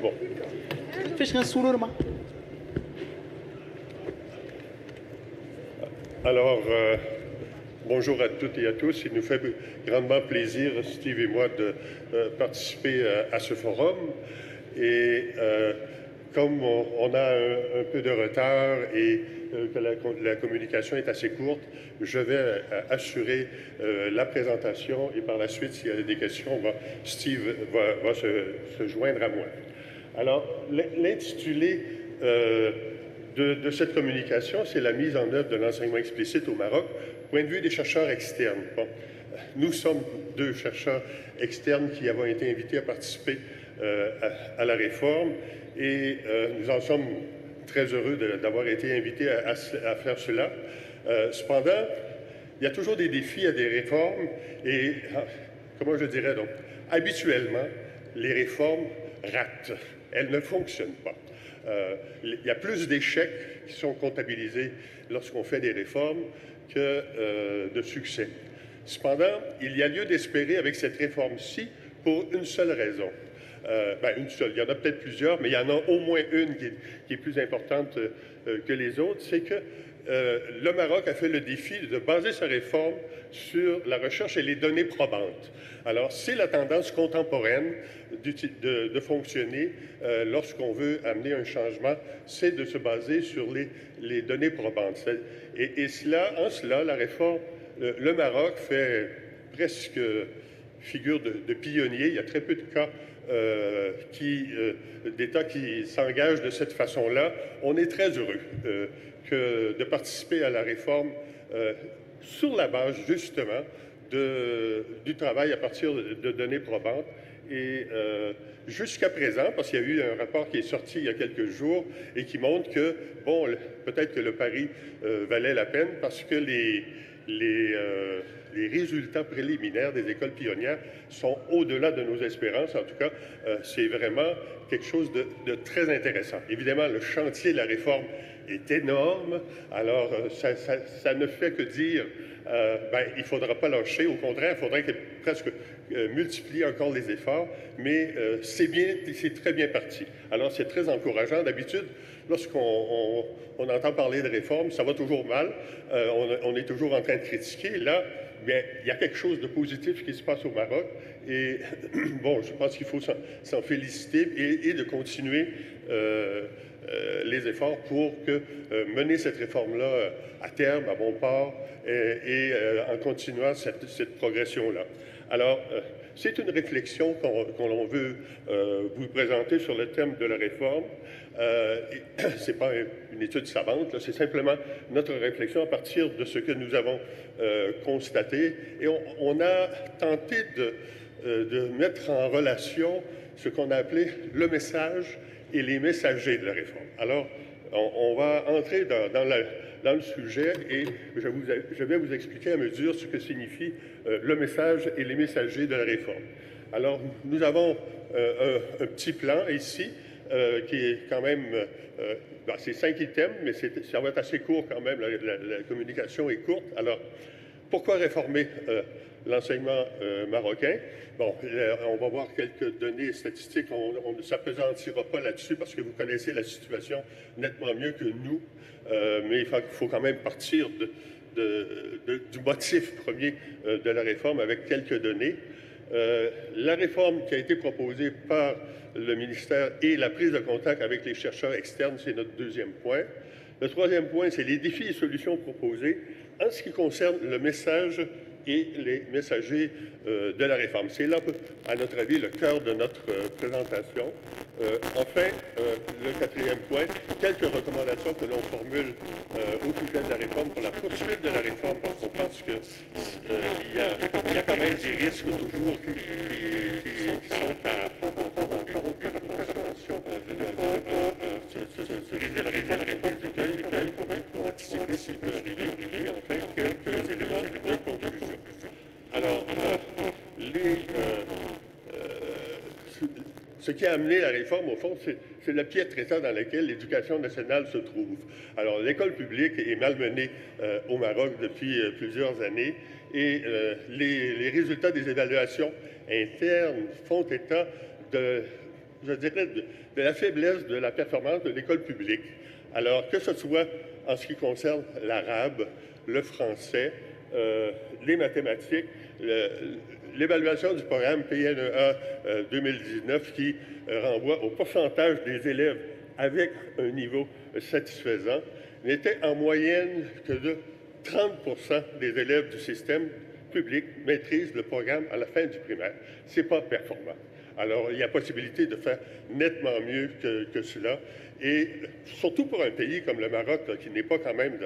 Bon. Alors, bonjour à toutes et à tous. Il nous fait grandement plaisir, Steve et moi, de participer à ce forum. Et comme on a un peu de retard et que la communication est assez courte, je vais assurer la présentation et par la suite, s'il y a des questions, Steve va se joindre à moi. Alors, l'intitulé de cette communication, c'est la mise en œuvre de l'enseignement explicite au Maroc, point de vue des chercheurs externes. Bon, nous sommes deux chercheurs externes qui avons été invités à participer à la réforme et nous en sommes très heureux d'avoir été invités à faire cela. Cependant, il y a toujours des défis à des réformes et, comment je dirais donc, habituellement, les réformes ratent. Elles ne fonctionnent pas. Il y a plus d'échecs qui sont comptabilisés lorsqu'on fait des réformes que de succès. Cependant, il y a lieu d'espérer avec cette réforme-ci pour une seule raison. Une seule. Il y en a peut-être plusieurs, mais il y en a au moins une qui est plus importante que les autres, c'est que le Maroc a fait le défi de baser sa réforme sur la recherche et les données probantes. Alors, c'est la tendance contemporaine de fonctionner lorsqu'on veut amener un changement, c'est de se baser sur les données probantes. Et en cela, la réforme, le Maroc fait presque figure de pionnier. Il y a très peu de cas d'États qui s'engagent de cette façon-là. On est très heureux de participer à la réforme sur la base, justement, du travail à partir de données probantes. Et jusqu'à présent, parce qu'il y a eu un rapport qui est sorti il y a quelques jours et qui montre que, bon, peut-être que le pari valait la peine parce que les résultats préliminaires des écoles pionnières sont au-delà de nos espérances. En tout cas, c'est vraiment quelque chose de très intéressant. Évidemment, le chantier de la réforme est énorme. Alors, ça ne fait que dire il ne faudra pas lâcher. Au contraire, il faudrait presque multiplier encore les efforts. Mais c'est très bien parti. Alors, c'est très encourageant. D'habitude, lorsqu'on entend parler de réforme, ça va toujours mal. On est toujours en train de critiquer. Là, bien, il y a quelque chose de positif qui se passe au Maroc. Et bon, je pense qu'il faut s'en féliciter et de continuer les efforts pour mener cette réforme-là à terme, à bon port, et en continuant cette progression-là. Alors, c'est une réflexion qu'on veut vous présenter sur le thème de la réforme. Ce n'est pas une étude savante, c'est simplement notre réflexion à partir de ce que nous avons constaté. Et on a tenté de mettre en relation ce qu'on a appelé le message et les messagers de la réforme. Alors, on va entrer dans le sujet et je vais vous expliquer à mesure ce que signifie le message et les messagers de la réforme. Alors, nous avons un petit plan ici qui est quand même, c'est 5 items, mais ça va être assez court quand même, la communication est courte. Alors, pourquoi réformer l'enseignement marocain? Bon, on va voir quelques données statistiques. On ne s'apesantira pas là-dessus parce que vous connaissez la situation nettement mieux que nous. Mais il faut quand même partir du motif premier de la réforme avec quelques données. La réforme qui a été proposée par le ministère et la prise de contact avec les chercheurs externes, c'est notre deuxième point. Le troisième point, c'est les défis et solutions proposés en ce qui concerne le message et les messagers de la réforme. C'est là, à notre avis, le cœur de notre présentation. Enfin, le quatrième point, quelques recommandations que l'on formule au sujet de la réforme pour la poursuite de la réforme, parce qu'on pense qu'il y a quand même des risques toujours qui sont à alors, ce qui a amené la réforme, au fond, c'est le piètre état dans lequel l'éducation nationale se trouve. Alors, l'école publique est malmenée au Maroc depuis plusieurs années et les résultats des évaluations internes font état de, je dirais, de la faiblesse de la performance de l'école publique. Alors, que ce soit en ce qui concerne l'arabe, le français, les mathématiques, l'évaluation du programme PNEA 2019 qui renvoie au pourcentage des élèves avec un niveau satisfaisant, n'était en moyenne que de 30% des élèves du système public maîtrisent le programme à la fin du primaire. Ce n'est pas performant. Alors, il y a possibilité de faire nettement mieux que cela. Et surtout pour un pays comme le Maroc, là, qui n'est pas quand même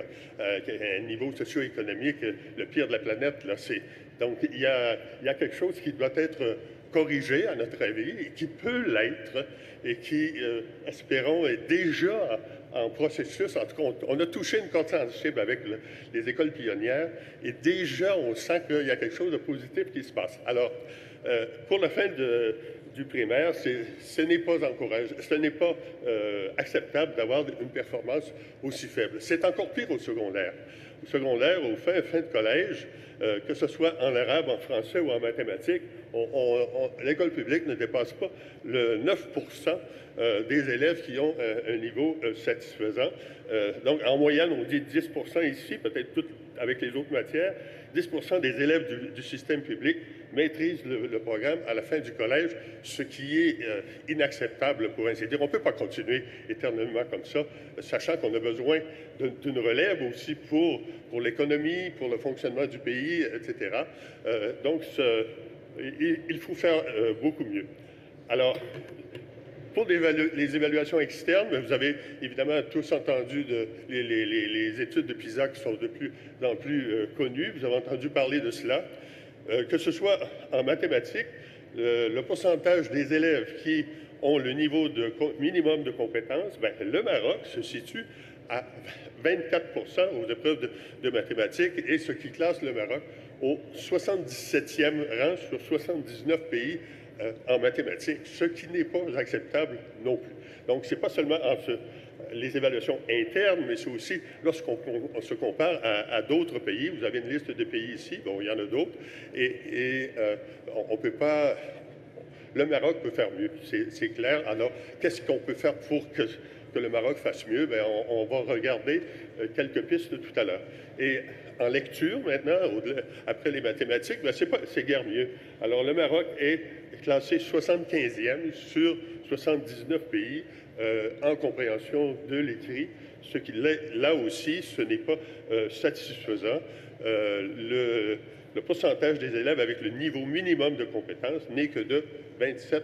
qui a un niveau socio-économique le pire de la planète. Là, donc, il y a quelque chose qui doit être corrigé, à notre avis, et qui peut l'être, et qui, espérons, est déjà en processus. En tout cas, on a touché une corde sensible avec les écoles pionnières, et déjà, on sent qu'il y a quelque chose de positif qui se passe. Alors, pour la fin du primaire, ce n'est pas encourageant, ce n'est pas acceptable d'avoir une performance aussi faible. C'est encore pire au secondaire. Au secondaire, au fin de collège, que ce soit en arabe, en français ou en mathématiques, l'école publique ne dépasse pas le 9% des élèves qui ont un niveau satisfaisant. Donc, en moyenne, on dit 10% ici, peut-être tout avec les autres matières. 10% des élèves du système public maîtrisent le programme à la fin du collège, ce qui est inacceptable pour ainsi dire. On ne peut pas continuer éternellement comme ça, sachant qu'on a besoin d'une relève aussi pour l'économie, pour le fonctionnement du pays, etc. Donc, il faut faire beaucoup mieux. Alors, pour les évaluations externes, vous avez évidemment tous entendu les études de PISA qui sont de plus en plus connues. Vous avez entendu parler de cela. Que ce soit en mathématiques, le pourcentage des élèves qui ont le niveau minimum de compétences, le Maroc se situe à 24% aux épreuves de mathématiques, et ce qui classe le Maroc au 77e rang sur 79 pays en mathématiques, ce qui n'est pas acceptable non plus. Donc, ce n'est pas seulement les évaluations internes, mais c'est aussi lorsqu'on se compare à d'autres pays. Vous avez une liste de pays ici, bon, il y en a d'autres, et on ne peut pas... Le Maroc peut faire mieux, c'est clair. Alors, qu'est-ce qu'on peut faire pour que le Maroc fasse mieux? Bien, on va regarder quelques pistes tout à l'heure. Et en lecture, maintenant, après les mathématiques, bien, c'est guère mieux. Alors, le Maroc est classé 75e sur 79 pays en compréhension de l'écrit, ce qui, là aussi, ce n'est pas satisfaisant. Le pourcentage des élèves avec le niveau minimum de compétences n'est que de 27%.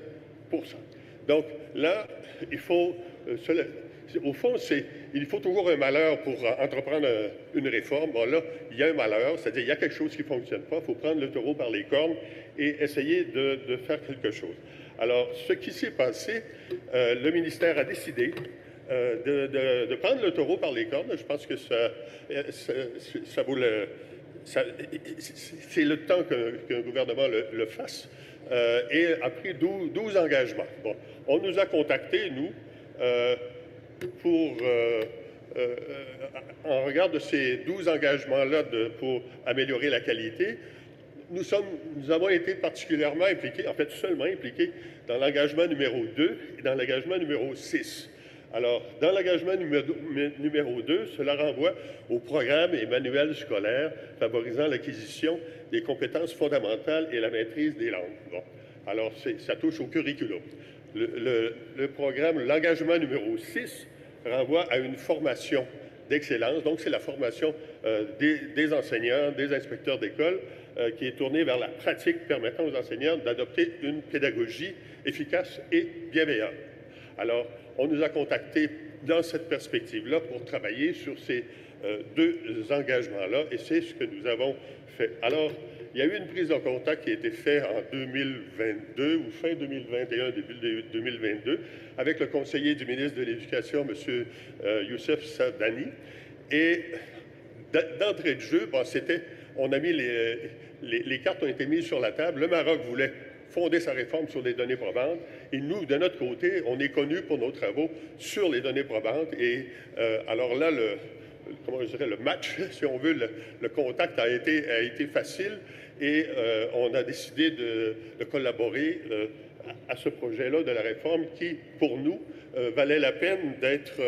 Donc là, il faut... au fond, il faut toujours un malheur pour entreprendre une réforme. Bon, là, il y a un malheur, c'est-à-dire il y a quelque chose qui ne fonctionne pas. Il faut prendre le taureau par les cornes et essayer de faire quelque chose. Alors, ce qui s'est passé, le ministère a décidé de prendre le taureau par les cornes. Je pense que ça vaut le... C'est le temps qu'un gouvernement le fasse, et a pris 12 engagements. Bon, on nous a contactés, nous, en regard de ces 12 engagements-là pour améliorer la qualité. Nous avons été particulièrement impliqués, en fait seulement impliqués, dans l'engagement numéro 2 et dans l'engagement numéro 6. Alors, dans l'engagement numéro 2, cela renvoie au programme et manuel scolaire favorisant l'acquisition des compétences fondamentales et la maîtrise des langues. Bon. Alors, ça touche au curriculum. Le programme, l'engagement numéro 6, renvoie à une formation d'excellence. Donc, c'est la formation des enseignants, des inspecteurs d'école, qui est tournée vers la pratique permettant aux enseignants d'adopter une pédagogie efficace et bienveillante. Alors, on nous a contactés dans cette perspective-là pour travailler sur ces deux engagements-là, et c'est ce que nous avons fait. Alors, il y a eu une prise de contact qui a été faite en 2022 ou fin 2021, début 2022, avec le conseiller du ministre de l'Éducation, M. Youssef Sadani. Et d'entrée de jeu, bon, on a mis les cartes ont été mises sur la table. Le Maroc voulait fonder sa réforme sur des données probantes. Et nous, de notre côté, on est connus pour nos travaux sur les données probantes. Et alors là, comment je dirais, le match, si on veut, le contact a été facile et on a décidé de collaborer à ce projet-là de la réforme qui, pour nous, valait la peine d'être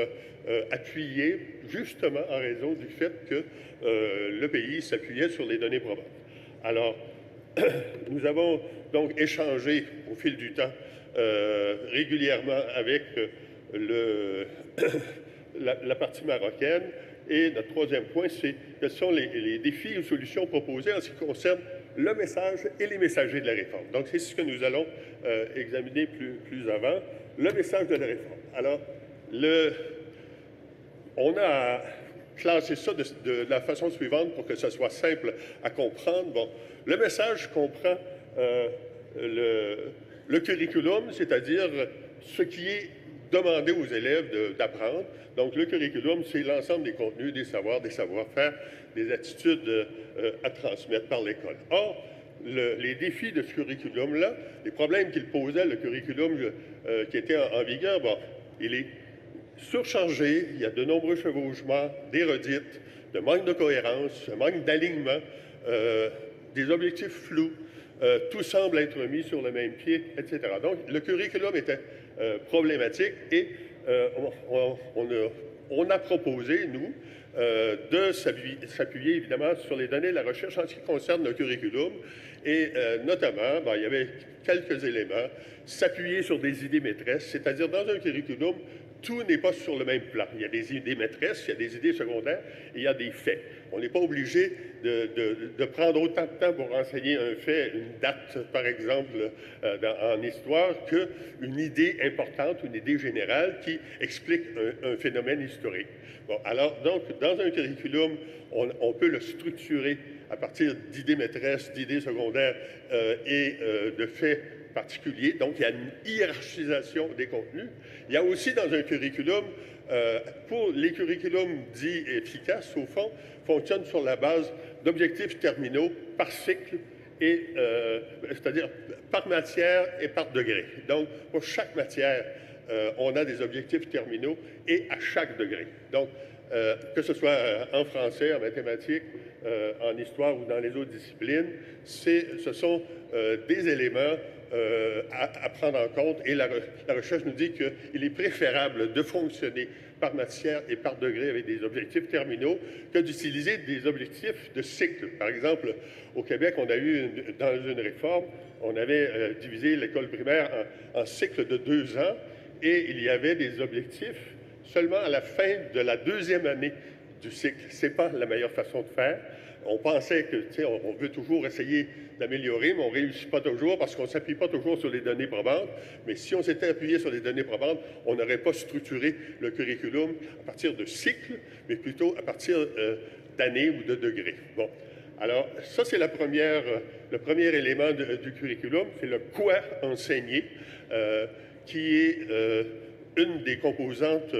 appuyé justement en raison du fait que le pays s'appuyait sur les données probantes. Alors, nous avons donc échangé au fil du temps régulièrement avec la partie marocaine. Et notre troisième point, c'est quels sont les défis ou solutions proposées en ce qui concerne le message et les messagers de la réforme. Donc, c'est ce que nous allons examiner plus avant, le message de la réforme. Alors, on a classé ça de la façon suivante pour que ce soit simple à comprendre. Bon, le message comprend le curriculum, c'est-à-dire ce qui est demandé aux élèves d'apprendre. Donc, le curriculum, c'est l'ensemble des contenus, des savoirs, des savoir-faire, des attitudes à transmettre par l'école. Or, les défis de ce curriculum-là, les problèmes qu'il posait, le curriculum qui était en vigueur, bon, il est surchargé, il y a de nombreux chevauchements, des redites, de manque de cohérence, un manque d'alignement, des objectifs flous, tout semble être mis sur le même pied, etc. Donc, le curriculum était problématique et on a proposé, nous, de s'appuyer évidemment sur les données de la recherche en ce qui concerne le curriculum et notamment, il y avait quelques éléments, s'appuyer sur des idées maîtresses, c'est-à-dire dans un curriculum, tout n'est pas sur le même plan. Il y a des idées maîtresses, il y a des idées secondaires et il y a des faits. On n'est pas obligé de prendre autant de temps pour enseigner un fait, une date, par exemple, en histoire, qu'une idée importante, une idée générale qui explique un phénomène historique. Bon, alors, donc, dans un curriculum, on peut le structurer à partir d'idées maîtresses, d'idées secondaires et de faits particuliers. Donc, il y a une hiérarchisation des contenus. Il y a aussi dans un curriculum, pour les curriculums dits efficaces, au fond, fonctionnent sur la base d'objectifs terminaux par cycle, c'est-à-dire par matière et par degré. Donc, pour chaque matière, on a des objectifs terminaux et à chaque degré. Donc, que ce soit en français, en mathématiques, en histoire ou dans les autres disciplines, ce sont des éléments à prendre en compte et la recherche nous dit qu'il est préférable de fonctionner par matière et par degré avec des objectifs terminaux que d'utiliser des objectifs de cycle. Par exemple, au Québec, on a eu, dans une réforme, on avait divisé l'école primaire en cycles de 2 ans et il y avait des objectifs seulement à la fin de la 2e année du cycle. Ce n'est pas la meilleure façon de faire. On pensait que, tu sais, on veut toujours essayer d'améliorer, mais on ne réussit pas toujours parce qu'on ne s'appuie pas toujours sur les données probantes. Mais si on s'était appuyé sur les données probantes, on n'aurait pas structuré le curriculum à partir de cycles, mais plutôt à partir d'années ou de degrés. Bon. Alors, ça, c'est le premier élément du curriculum, c'est le quoi enseigner, qui est une des composantes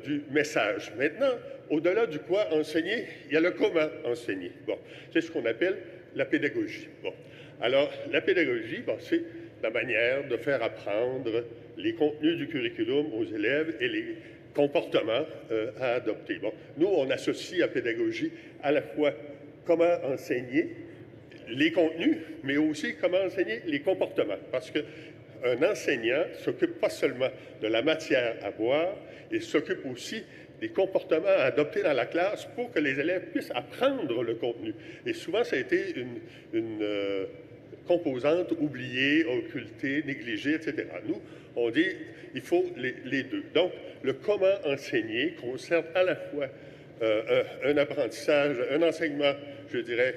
du message. Maintenant, au-delà du quoi enseigner, il y a le comment enseigner. Bon, c'est ce qu'on appelle la pédagogie. Bon, alors, la pédagogie, bon, c'est la manière de faire apprendre les contenus du curriculum aux élèves et les comportements à adopter. Bon, nous, on associe à pédagogie à la fois comment enseigner les contenus, mais aussi comment enseigner les comportements. Parce qu'un enseignant ne s'occupe pas seulement de la matière à boire, il s'occupe aussi des comportements à adopter dans la classe pour que les élèves puissent apprendre le contenu. Et souvent, ça a été une composante oubliée, occultée, négligée, etc. Nous, on dit il faut les deux. Donc, le comment enseigner concerne à la fois un apprentissage, un enseignement, je dirais,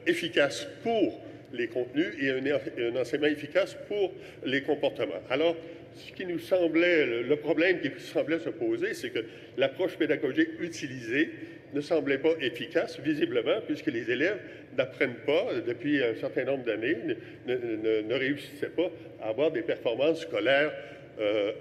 efficace pour les contenus et un enseignement efficace pour les comportements. Alors, ce qui nous semblait, le problème qui semblait se poser, c'est que l'approche pédagogique utilisée ne semblait pas efficace, visiblement, puisque les élèves n'apprennent pas, depuis un certain nombre d'années, ne réussissaient pas à avoir des performances scolaires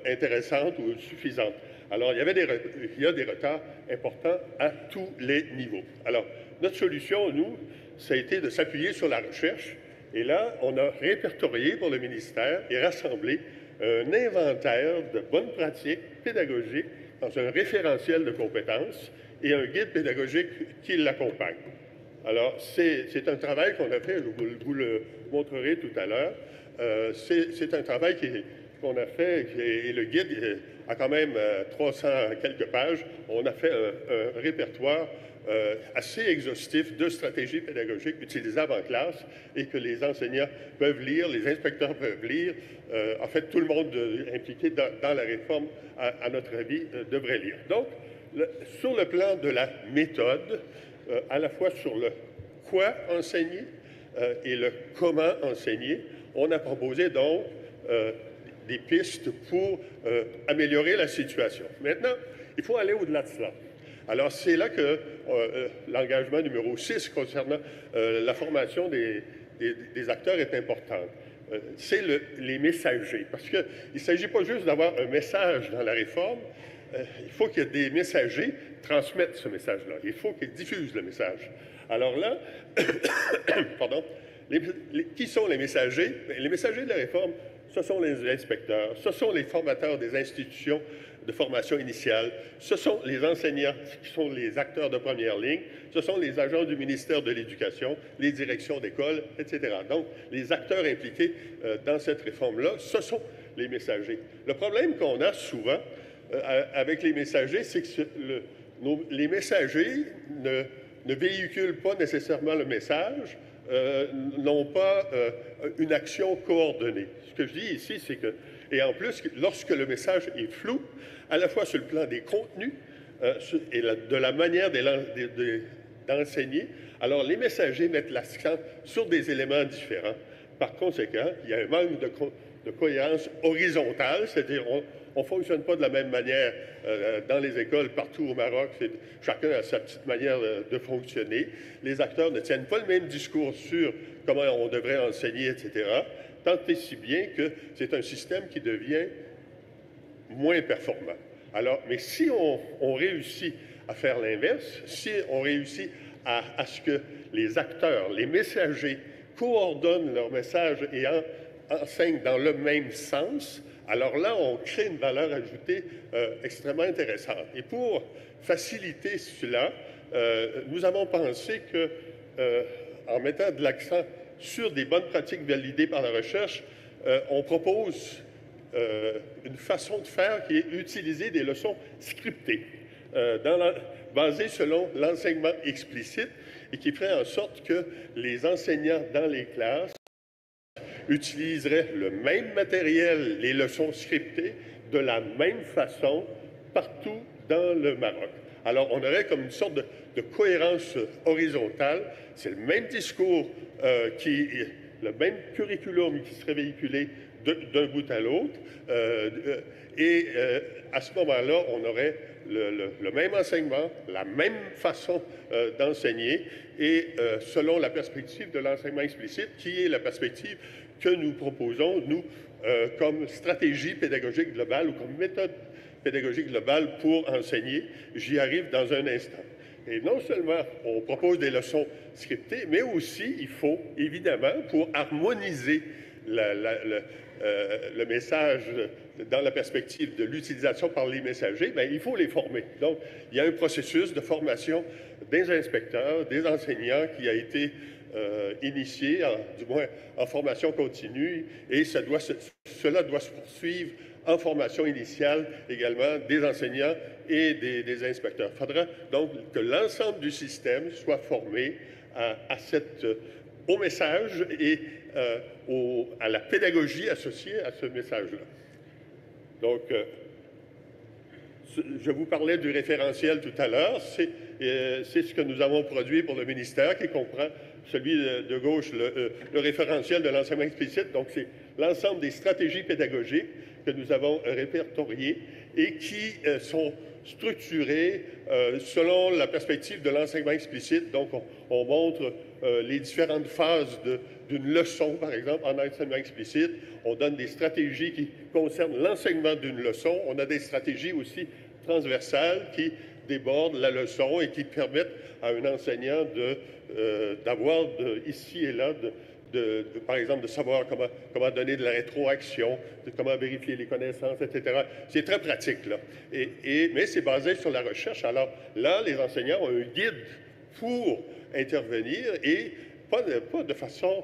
intéressantes ou suffisantes. Alors, il y a des retards importants à tous les niveaux. Alors, notre solution, nous, ça a été de s'appuyer sur la recherche. Et là, on a répertorié pour le ministère et rassemblé un inventaire de bonnes pratiques pédagogiques dans un référentiel de compétences et un guide pédagogique qui l'accompagne. Alors, c'est un travail qu'on a fait, je vous le montrerai tout à l'heure. C'est un travail qu'on a fait, et le guide a quand même 300 quelques pages. On a fait un répertoire assez exhaustif de stratégies pédagogiques utilisables en classe et que les enseignants peuvent lire, les inspecteurs peuvent lire. En fait, tout le monde impliqué dans la réforme, à notre avis, devrait lire. Donc, sur le plan de la méthode, à la fois sur le quoi enseigner et le comment enseigner, on a proposé donc des pistes pour améliorer la situation. Maintenant, il faut aller au-delà de cela. Alors, c'est là que l'engagement numéro 6 concernant la formation des acteurs est important. C'est les messagers, parce qu'il ne s'agit pas juste d'avoir un message dans la réforme, il faut que des messagers transmettent ce message-là. Il faut qu'ils diffusent le message. Alors là, pardon, qui sont les messagers? Les messagers de la réforme, ce sont les inspecteurs, ce sont les formateurs des institutions de formation initiale, ce sont les enseignants qui sont les acteurs de première ligne, ce sont les agents du ministère de l'Éducation, les directions d'école, etc. Donc, les acteurs impliqués dans cette réforme-là, ce sont les messagers. Le problème qu'on a souvent avec les messagers, c'est que les messagers ne véhiculent pas nécessairement le message, n'ont pas une action coordonnée. Ce que je dis ici, c'est que, et en plus, lorsque le message est flou, à la fois sur le plan des contenus et de la manière d'enseigner, alors les messagers mettent l'accent sur des éléments différents. Par conséquent, il y a un manque de cohérence horizontale, c'est-à-dire on ne fonctionne pas de la même manière dans les écoles partout au Maroc. Chacun a sa petite manière de fonctionner. Les acteurs ne tiennent pas le même discours sur comment on devrait enseigner, etc. Tant et si bien que c'est un système qui devient moins performant. Alors, mais si on réussit à faire l'inverse, si on réussit à ce que les acteurs, les messagers, coordonnent leurs messages et enseignent dans le même sens, alors là, on crée une valeur ajoutée extrêmement intéressante. Et pour faciliter cela, nous avons pensé que, en mettant de l'accent sur des bonnes pratiques validées par la recherche, on propose une façon de faire qui est utiliser des leçons scriptées, basées selon l'enseignement explicite et qui ferait en sorte que les enseignants dans les classes utiliseraient le même matériel, les leçons scriptées, de la même façon partout dans le Maroc. Alors, on aurait comme une sorte de cohérence horizontale. C'est le même discours, le même curriculum qui serait véhiculé d'un bout à l'autre. À ce moment-là, on aurait le même enseignement, la même façon d'enseigner, et selon la perspective de l'enseignement explicite, qui est la perspective que nous proposons, nous, comme stratégie pédagogique globale ou comme méthode pédagogique globale pour enseigner. J'y arrive dans un instant. Et non seulement on propose des leçons scriptées, mais aussi il faut, évidemment, pour harmoniser le message dans la perspective de l'utilisation par les messagers, bien, il faut les former. Donc, il y a un processus de formation des inspecteurs, des enseignants qui a été initié, du moins en formation continue, et cela doit se poursuivre en formation initiale également des enseignants et des inspecteurs. Il faudra donc que l'ensemble du système soit formé au message et à la pédagogie associée à ce message-là. Donc, je vous parlais du référentiel tout à l'heure. C'est ce que nous avons produit pour le ministère, qui comprend celui de gauche, le référentiel de l'enseignement explicite. Donc, c'est l'ensemble des stratégies pédagogiques que nous avons répertoriées et qui sont structurées selon la perspective de l'enseignement explicite. Donc, on montre les différentes phases d'une leçon, par exemple, en enseignement explicite. On donne des stratégies qui concernent l'enseignement d'une leçon. On a des stratégies aussi transversales qui débordent la leçon et qui permettent à un enseignant d'avoir ici et là par exemple, de savoir comment donner de la rétroaction, comment vérifier les connaissances, etc. C'est très pratique, là. Mais c'est basé sur la recherche. Alors là, les enseignants ont un guide pour intervenir et pas de façon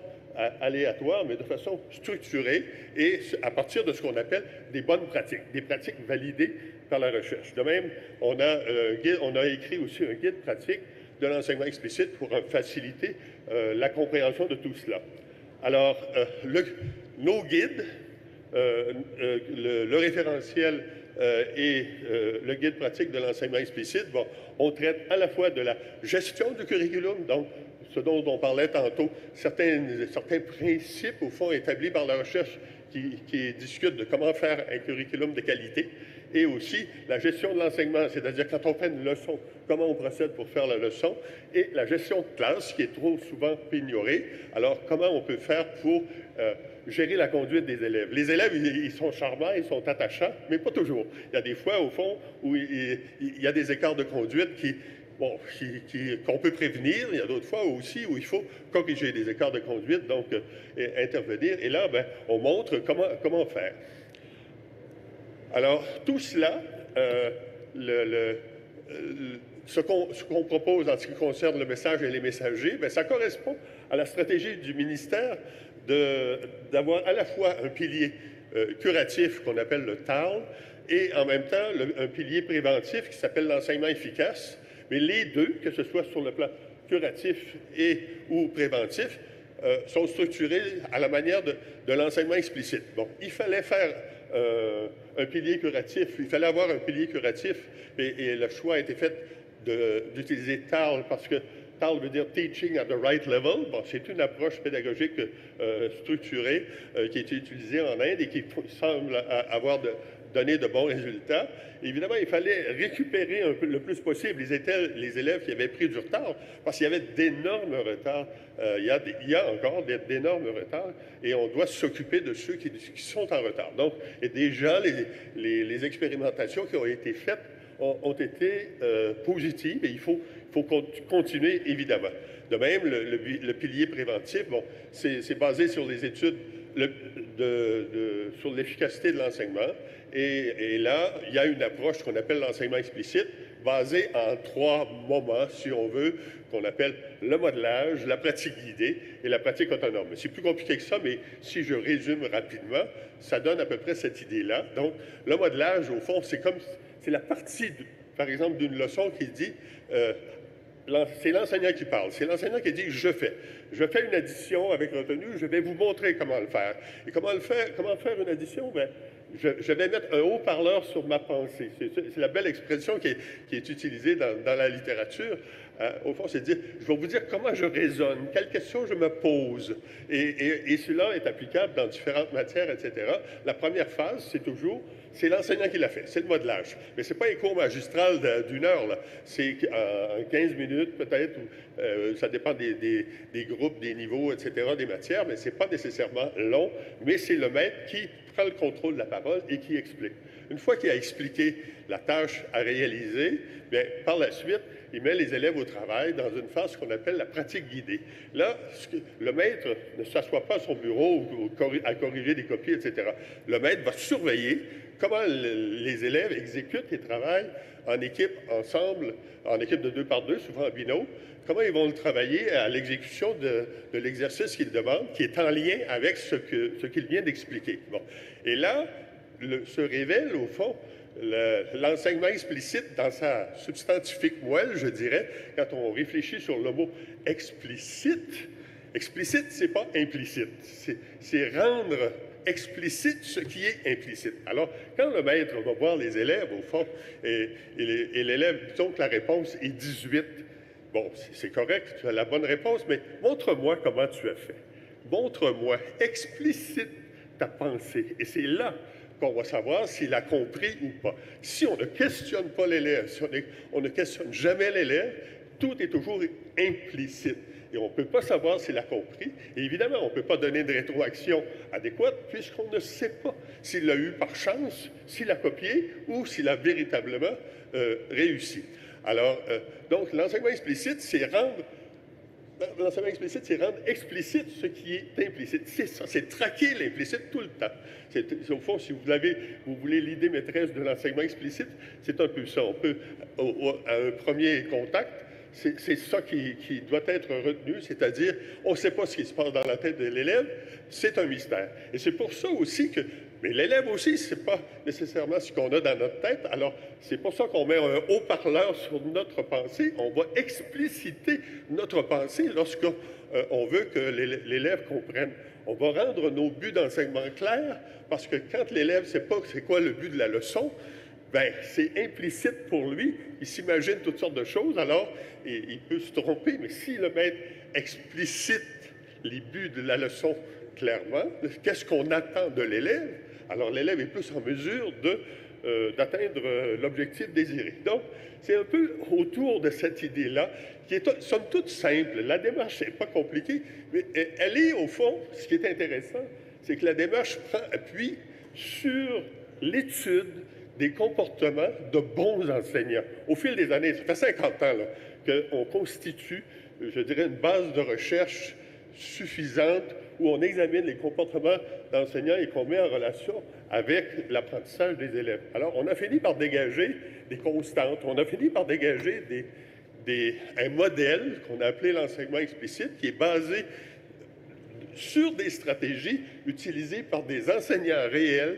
aléatoire, mais de façon structurée et à partir de ce qu'on appelle des bonnes pratiques, des pratiques validées par la recherche. De même, on a écrit aussi un guide pratique de l'enseignement explicite pour faciliter la compréhension de tout cela. Alors, nos guides, le référentiel et le guide pratique de l'enseignement explicite, bon, on traite à la fois de la gestion du curriculum, donc ce dont on parlait tantôt, certains principes, au fond, établis par la recherche qui discutent de comment faire un curriculum de qualité, et aussi la gestion de l'enseignement, c'est-à-dire quand on fait une leçon, comment on procède pour faire la leçon, et la gestion de classe qui est trop souvent ignorée. Alors, comment on peut faire pour gérer la conduite des élèves. Les élèves, ils sont charmants, ils sont attachants, mais pas toujours. Il y a des fois, au fond, où il y a des écarts de conduite qu'on peut prévenir. Il y a d'autres fois aussi où il faut corriger des écarts de conduite, donc intervenir. Et là, ben, on montre comment faire. Alors, tout cela, ce qu'on propose en ce qui concerne le message et les messagers, bien, ça correspond à la stratégie du ministère d'avoir à la fois un pilier curatif qu'on appelle le TAL et en même temps un pilier préventif qui s'appelle l'enseignement efficace. Mais les deux, que ce soit sur le plan curatif ou préventif, sont structurés à la manière de l'enseignement explicite. Bon, il fallait faire un pilier curatif, il fallait avoir un pilier curatif et le choix a été fait d'utiliser TAL parce que TAL veut dire Teaching at the Right Level. Bon, c'est une approche pédagogique structurée qui a été utilisée en Inde et qui semble avoir donné de bons résultats. Évidemment, il fallait récupérer le plus possible les élèves qui avaient pris du retard parce qu'il y avait d'énormes retards. Il y a encore d'énormes retards et on doit s'occuper de ceux qui sont en retard. Donc, et déjà, les expérimentations qui ont été faites ont été positives et il faut continuer, évidemment. De même, le pilier préventif, bon, c'est basé sur les études sur l'efficacité de l'enseignement. Et là, il y a une approche qu'on appelle l'enseignement explicite, basée en 3 moments, si on veut, qu'on appelle le modelage, la pratique guidée et la pratique autonome. C'est plus compliqué que ça, mais si je résume rapidement, ça donne à peu près cette idée-là. Donc, le modelage, au fond, c'est la partie, par exemple, d'une leçon qui dit... c'est l'enseignant qui parle. C'est l'enseignant qui dit « je fais ». Je fais une addition avec retenue, je vais vous montrer comment le faire. Et comment faire une addition? Bien, je vais mettre un haut-parleur sur ma pensée. C'est la belle expression qui est utilisée dans la littérature. Au fond, c'est de dire, je vais vous dire comment je raisonne, quelles questions je me pose. Et cela est applicable dans différentes matières, etc. La première phase, c'est l'enseignant qui l'a fait, c'est le modelage. Mais ce n'est pas un cours magistral d'1 heure, là. C'est en 15 minutes peut-être, ça dépend des groupes, des niveaux, etc., des matières, mais ce n'est pas nécessairement long, mais c'est le maître qui prend le contrôle de la parole et qui explique. Une fois qu'il a expliqué la tâche à réaliser, bien, par la suite, il met les élèves au travail dans une phase qu'on appelle la pratique guidée. Là, le maître ne s'assoit pas à son bureau à corriger des copies, etc. Le maître va surveiller comment les élèves exécutent et travaillent en équipe, ensemble, en équipe de 2 par 2, souvent en binôme, comment ils vont le travailler à l'exécution de l'exercice qu'ils demandent, qui est en lien avec ce qu'il vient d'expliquer. Bon. Et là, se révèle, au fond, l'enseignement explicite dans sa substantifique moelle, je dirais, quand on réfléchit sur le mot explicite. Explicite, c'est pas implicite. C'est rendre explicite ce qui est implicite. Alors, quand le maître va voir les élèves, au fond, et l'élève, disons que la réponse est 18, bon, c'est correct, tu as la bonne réponse, mais montre-moi comment tu as fait. Montre-moi, explicite ta pensée. Et c'est là qu'on va savoir s'il a compris ou pas. Si on ne questionne pas l'élève, si on ne questionne jamais l'élève, tout est toujours implicite. Et on ne peut pas savoir s'il a compris. Et évidemment, on ne peut pas donner de rétroaction adéquate puisqu'on ne sait pas s'il l'a eu par chance, s'il a copié ou s'il a véritablement réussi. Alors, donc, l'enseignement explicite, c'est rendre L'enseignement explicite, c'est rendre explicite ce qui est implicite. C'est ça, c'est traquer l'implicite tout le temps. Au fond, si vous voulez l'idée maîtresse de l'enseignement explicite, c'est un peu ça. On peut, à un premier contact, c'est ça qui doit être retenu, c'est-à-dire, on ne sait pas ce qui se passe dans la tête de l'élève, c'est un mystère. Et c'est pour ça aussi que, mais l'élève aussi, ce n'est pas nécessairement ce qu'on a dans notre tête, alors c'est pour ça qu'on met un haut-parleur sur notre pensée, on va expliciter notre pensée lorsqu'on veut que l'élève comprenne. On va rendre nos buts d'enseignement clairs, parce que quand l'élève ne sait pas c'est quoi le but de la leçon, ben, c'est implicite pour lui. Il s'imagine toutes sortes de choses, alors il peut se tromper. Mais si le maître explicite les buts de la leçon clairement, qu'est-ce qu'on attend de l'élève, alors l'élève est plus en mesure d'atteindre l'objectif désiré. Donc, c'est un peu autour de cette idée-là, qui est somme toute simple. La démarche n'est pas compliquée, mais elle est, au fond, ce qui est intéressant, c'est que la démarche prend appui sur l'étude des comportements de bons enseignants. Au fil des années, ça fait 50 ans qu'on constitue, je dirais, une base de recherche suffisante où on examine les comportements d'enseignants et qu'on met en relation avec l'apprentissage des élèves. Alors, on a fini par dégager des constantes, on a fini par dégager un modèle qu'on a appelé l'enseignement explicite, qui est basé sur des stratégies utilisées par des enseignants réels,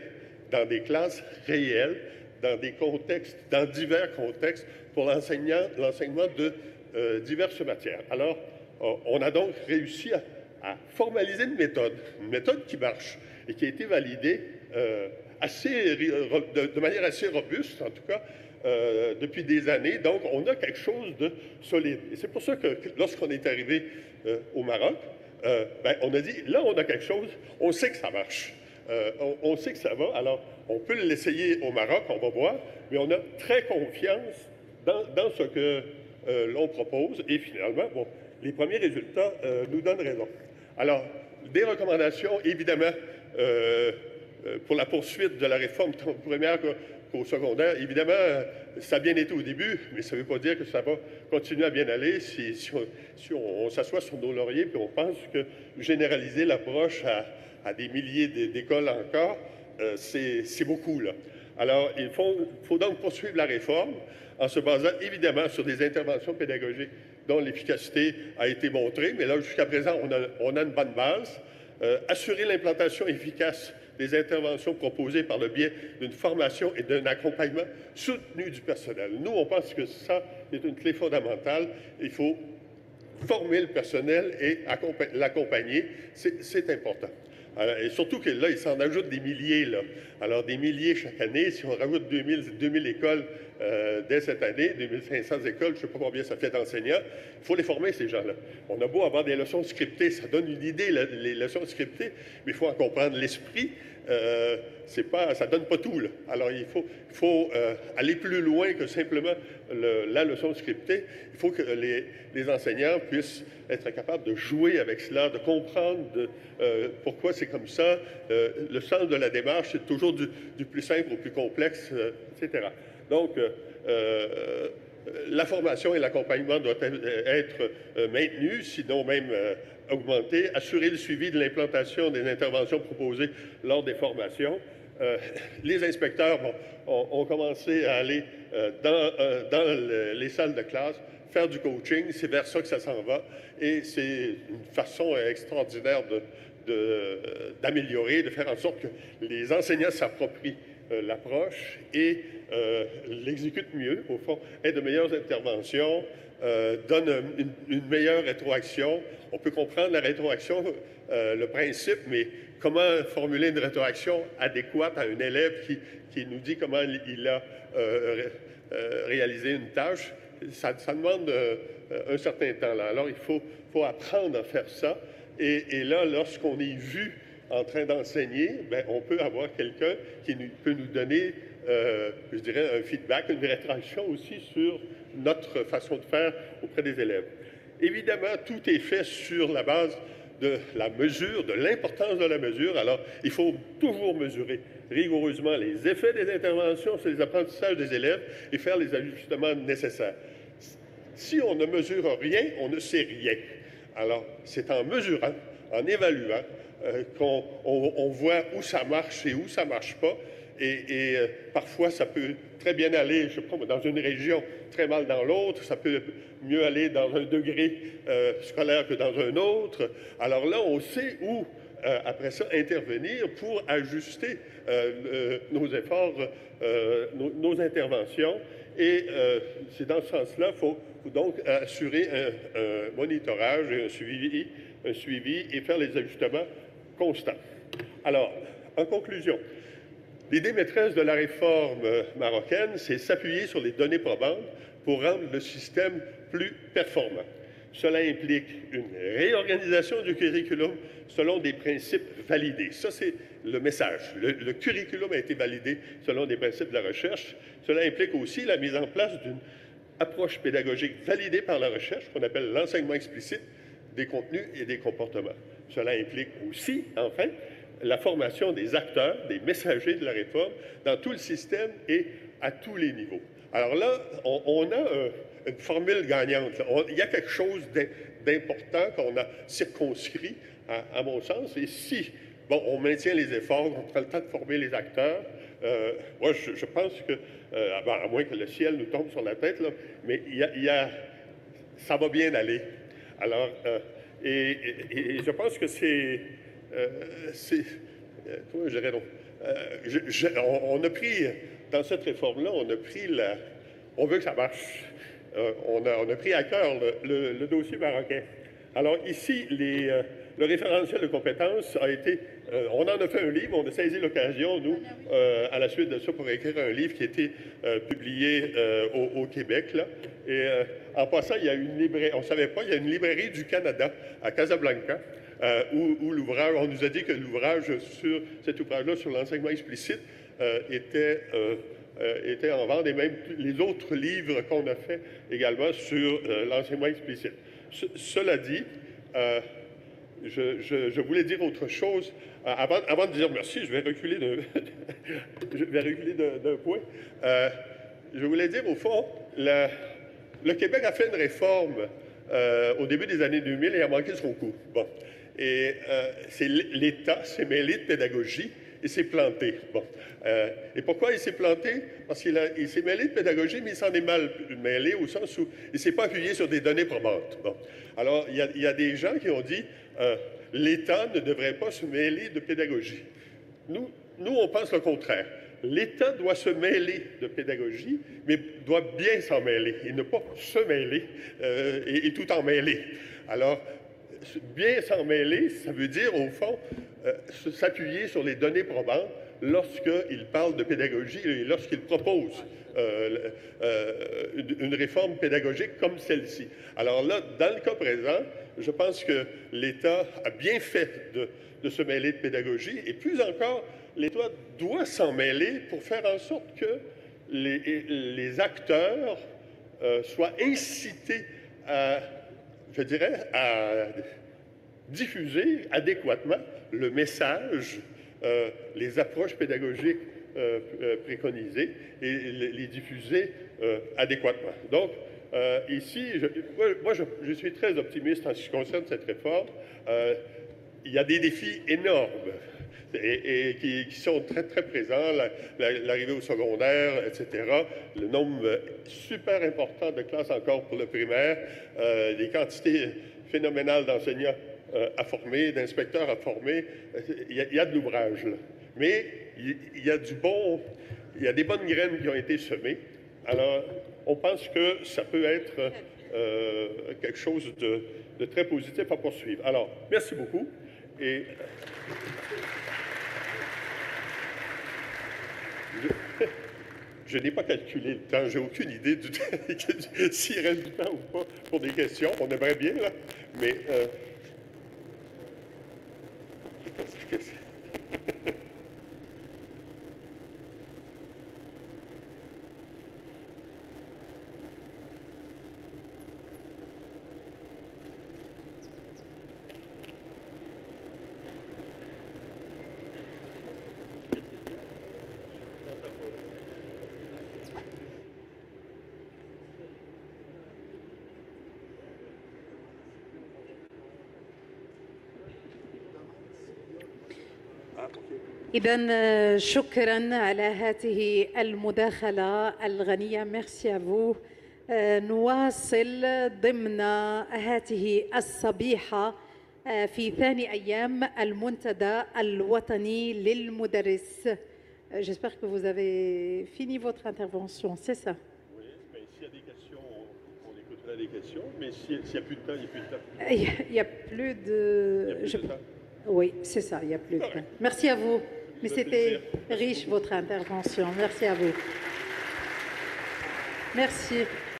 dans des classes réelles, dans des contextes, dans divers contextes, pour l'enseignement de diverses matières. Alors, on a donc réussi à formaliser une méthode qui marche et qui a été validée de manière assez robuste, en tout cas, depuis des années. Donc, on a quelque chose de solide. Et c'est pour ça que lorsqu'on est arrivé au Maroc, on a dit, là, on a quelque chose, on sait que ça marche. On sait que ça va, alors on peut l'essayer au Maroc, on va voir, mais on a très confiance dans ce que l'on propose et finalement, bon, les premiers résultats nous donnent raison. Alors, des recommandations, évidemment, pour la poursuite de la réforme tant primaire qu'au secondaire. Évidemment, ça a bien été au début, mais ça ne veut pas dire que ça va continuer à bien aller si on s'assoit sur nos lauriers et on pense que généraliser l'approche à des milliers d'écoles encore, c'est beaucoup, là. Alors, il faut donc poursuivre la réforme en se basant évidemment sur des interventions pédagogiques dont l'efficacité a été montrée, mais là, jusqu'à présent, on a une bonne base. Assurer l'implantation efficace des interventions proposées par le biais d'une formation et d'un accompagnement soutenu du personnel. Nous, on pense que ça est une clé fondamentale. Il faut former le personnel et l'accompagner. C'est important. Alors, et surtout que là, il s'en ajoute des milliers. Là. Alors, des milliers chaque année. Si on rajoute 2000 écoles dès cette année, 2500 écoles, je ne sais pas combien ça fait d'enseignants, il faut les former, ces gens-là. On a beau avoir des leçons scriptées, ça donne une idée, les leçons scriptées, mais il faut en comprendre l'esprit. Ça ne donne pas tout. Là. Alors, il faut aller plus loin que simplement la leçon scriptée. Il faut que les enseignants puissent être capables de jouer avec cela, de comprendre pourquoi c'est comme ça. Le sens de la démarche, c'est toujours du plus simple au plus complexe, etc. Donc, la formation et l'accompagnement doivent être maintenus, sinon même augmentés. Assurer le suivi de l'implantation des interventions proposées lors des formations. Les inspecteurs ont commencé à aller dans les salles de classe, faire du coaching, c'est vers ça que ça s'en va. Et c'est une façon extraordinaire d'améliorer, de faire en sorte que les enseignants s'approprient l'approche et l'exécutent mieux, au fond, aient de meilleures interventions, donnent une meilleure rétroaction. On peut comprendre la rétroaction, le principe, mais comment formuler une rétroaction adéquate à un élève qui nous dit comment il a réalisé une tâche, ça demande un certain temps. Là. Alors, il faut apprendre à faire ça. Et là, lorsqu'on est vu en train d'enseigner, on peut avoir quelqu'un qui peut nous donner, je dirais, un feedback, une rétroaction aussi sur notre façon de faire auprès des élèves. Évidemment, tout est fait sur la base de la mesure, de l'importance de la mesure. Alors, il faut toujours mesurer rigoureusement les effets des interventions sur les apprentissages des élèves et faire les ajustements nécessaires. Si on ne mesure rien, on ne sait rien. Alors, c'est en mesurant, en évaluant, qu'on voit où ça marche et où ça ne marche pas. Et parfois, ça peut très bien aller, je sais pas, dans une région, très mal dans l'autre. Ça peut mieux aller dans un degré scolaire que dans un autre. Alors là, on sait où, après ça, intervenir pour ajuster nos efforts, nos interventions. Et c'est dans ce sens-là qu'il faut donc assurer un monitorage et un suivi et faire les ajustements constants. Alors, en conclusion, l'idée maîtresse de la réforme marocaine, c'est s'appuyer sur les données probantes pour rendre le système plus performant. Cela implique une réorganisation du curriculum selon des principes validés. Ça, c'est le message. Le curriculum a été validé selon des principes de la recherche. Cela implique aussi la mise en place d'une approche pédagogique validée par la recherche, qu'on appelle l'enseignement explicite des contenus et des comportements. Cela implique aussi, enfin, la formation des acteurs, des messagers de la réforme dans tout le système et à tous les niveaux. Alors là, on a une formule gagnante. Il y a quelque chose d'important qu'on a circonscrit, à mon sens. Et si, bon, on maintient les efforts, on prend le temps de former les acteurs, moi, je pense que, à moins que le ciel nous tombe sur la tête, là, mais ça va bien aller. Alors, et je pense que comment je dirais donc? On a pris, dans cette réforme-là, on veut que ça marche. On a pris à cœur le dossier marocain. Alors ici, le référentiel de compétences a été... on en a fait un livre, on a saisi l'occasion, nous, à la suite de ça, pour écrire un livre qui a été publié au Québec. Là. Et en passant, il y a une librairie, on ne savait pas, il y a une librairie du Canada à Casablanca, où l'ouvrage, on nous a dit que cet ouvrage-là sur l'enseignement explicite était en vente, et même les autres livres qu'on a fait également sur l'enseignement explicite. Cela dit, je voulais dire autre chose. Avant de dire merci, je vais reculer d'un point. Je voulais dire, au fond, le Québec a fait une réforme au début des années 2000 et a manqué son coup. Bon. Et l'État s'est mêlé de pédagogie et s'est planté. Bon. Et pourquoi il s'est planté? Parce qu'il s'est mêlé de pédagogie, mais il s'en est mal mêlé au sens où il ne s'est pas appuyé sur des données probantes. Bon. Alors, il y a des gens qui ont dit l'État ne devrait pas se mêler de pédagogie. Nous, on pense le contraire. L'État doit se mêler de pédagogie, mais doit bien s'en mêler, et ne pas se mêler et tout en mêler. Alors, bien s'en mêler, ça veut dire, au fond, s'appuyer sur les données probantes lorsqu'il parle de pédagogie et lorsqu'il propose une réforme pédagogique comme celle-ci. Alors là, dans le cas présent, je pense que l'État a bien fait de se mêler de pédagogie, et plus encore, l'État doit s'en mêler pour faire en sorte que les acteurs soient incités à, je dirais, à diffuser adéquatement le message, les approches pédagogiques préconisées et les diffuser adéquatement. Donc, ici, je suis très optimiste en ce qui concerne cette réforme. Il y a des défis énormes et qui sont très, très présents, l'arrivée au secondaire, etc. Le nombre super important de classes encore pour le primaire, les quantités phénoménales d'enseignants à former, d'inspecteurs à former. Il y a de l'ouvrage, là. Mais il y a des bonnes graines qui ont été semées. Alors, on pense que ça peut être quelque chose de très positif à poursuivre. Alors, merci beaucoup. Et je n'ai pas calculé le temps, j'ai aucune idée du s'il reste du temps ou pas pour des questions. On aimerait bien, là, mais إذن شكرا على هذه المداخلة الغنية. ميرسي أفو. نواصل ضمن هذه الصبيحة في ثاني أيام المنتدى الوطني للمدرس. J'espère que vous avez fini votre intervention, c'est ça? Oui, mais s'il y a des questions, on écoutera des questions, mais s'il n'y a plus de temps, il n'y a plus de temps. Il n'y a plus de... temps. Oui, c'est ça, il n'y a plus de temps. Merci à vous. Mais c'était riche votre intervention. Merci à vous. Merci.